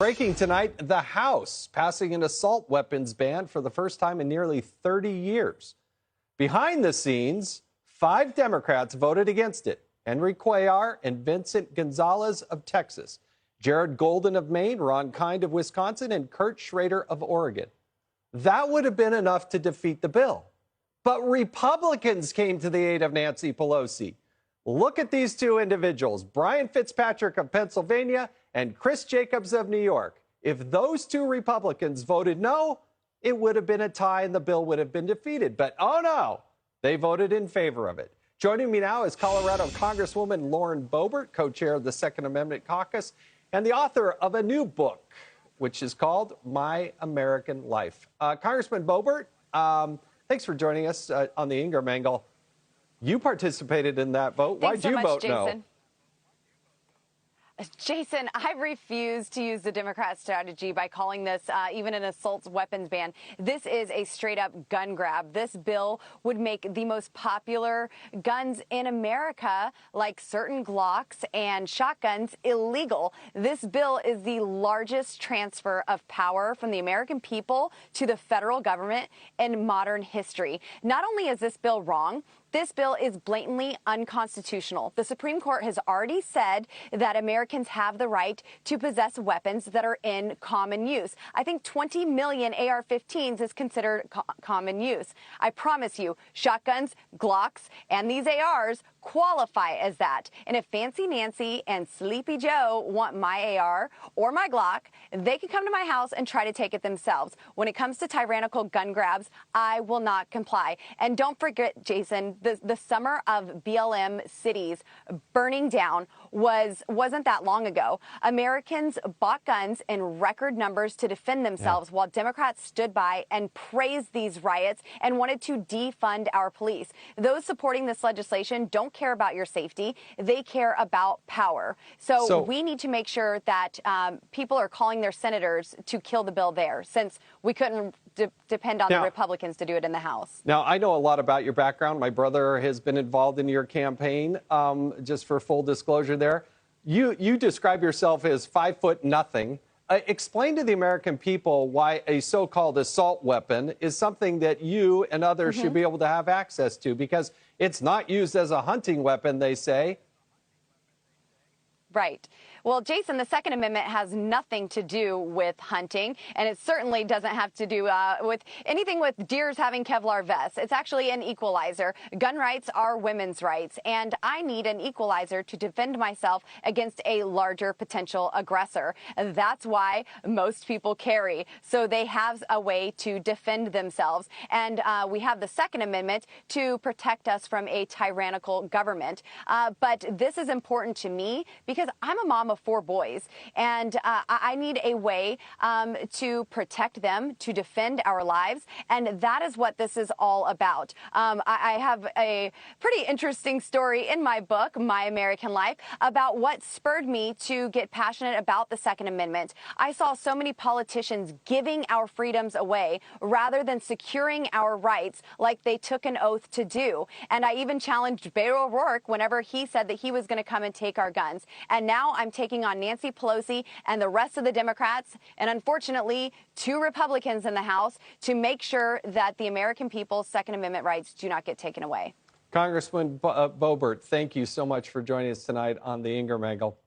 Breaking tonight, the House passing an assault weapons ban for the first time in nearly 30 years. Behind the scenes, 5 Democrats voted against it. Henry Cuellar and Vincent Gonzalez of Texas, Jared Golden of Maine, Ron Kind of Wisconsin, and Kurt Schrader of Oregon. That would have been enough to defeat the bill. But Republicans came to the aid of Nancy Pelosi. Look at these 2 individuals, Brian Fitzpatrick of Pennsylvania and Chris Jacobs of New York. If those 2 Republicans voted no, it would have been a tie and the bill would have been defeated. But oh no, they voted in favor of it. Joining me now is Colorado Congresswoman Lauren Boebert, co-chair of the Second Amendment Caucus and the author of a new book, which is called My American Life. Congressman Boebert, thanks for joining us on the Ingram Angle. You participated in that vote. Thanks Why'd you vote Jason. no? Jason, I refuse to use the Democrat strategy by calling this even an assault weapons ban. This is a straight up gun grab. This bill would make the most popular guns in America, like certain Glocks and shotguns, illegal. This bill is the largest transfer of power from the American people to the federal government in modern history. Not only is this bill wrong, this bill is blatantly unconstitutional. The Supreme Court has already said that Americans have the right to possess weapons that are in common use. I think 20 million AR-15s is considered common use. I promise you, shotguns, Glocks, and these ARs qualify as that. And if Fancy Nancy and Sleepy Joe want my AR or my Glock, they can come to my house and try to take it themselves. When it comes to tyrannical gun grabs, I will not comply. And don't forget, Jason, the summer of BLM cities burning down wasn't that long ago. Americans bought guns in record numbers to defend themselves while Democrats stood by and praised these riots and wanted to defund our police. Those supporting this legislation don't care about your safety. They care about power. So we need to make sure that people are calling their senators to kill the bill there, since we couldn't depend on the Republicans to do it in the House. Now, I know a lot about your background. My brother has been involved in your campaign, just for full disclosure there. You describe yourself as 5'0". Explain to the American people why a so-called assault weapon is something that you and others should be able to have access to, because it's not used as a hunting weapon, they say. Right. Well, Jason, the Second Amendment has nothing to do with hunting, and it certainly doesn't have to do with anything with deers having Kevlar vests. It's actually an equalizer. Gun rights are women's rights, and I need an equalizer to defend myself against a larger potential aggressor. And that's why most people carry, so they have a way to defend themselves. And we have the Second Amendment to protect us from a tyrannical government. But this is important to me because I'm a mom of 4 boys, and I need a way to protect them, to defend our lives, and that is what this is all about. I have a pretty interesting story in my book, My American Life, about what spurred me to get passionate about the Second Amendment. I saw so many politicians giving our freedoms away rather than securing our rights like they took an oath to do. And I even challenged Beto O'Rourke whenever he said that he was going to come and take our guns. And now I'm taking on Nancy Pelosi and the rest of the Democrats, and unfortunately 2 Republicans in the House, to make sure that the American people's Second Amendment rights do not get taken away. Congressman Boebert, thank you so much for joining us tonight on the Ingram Angle.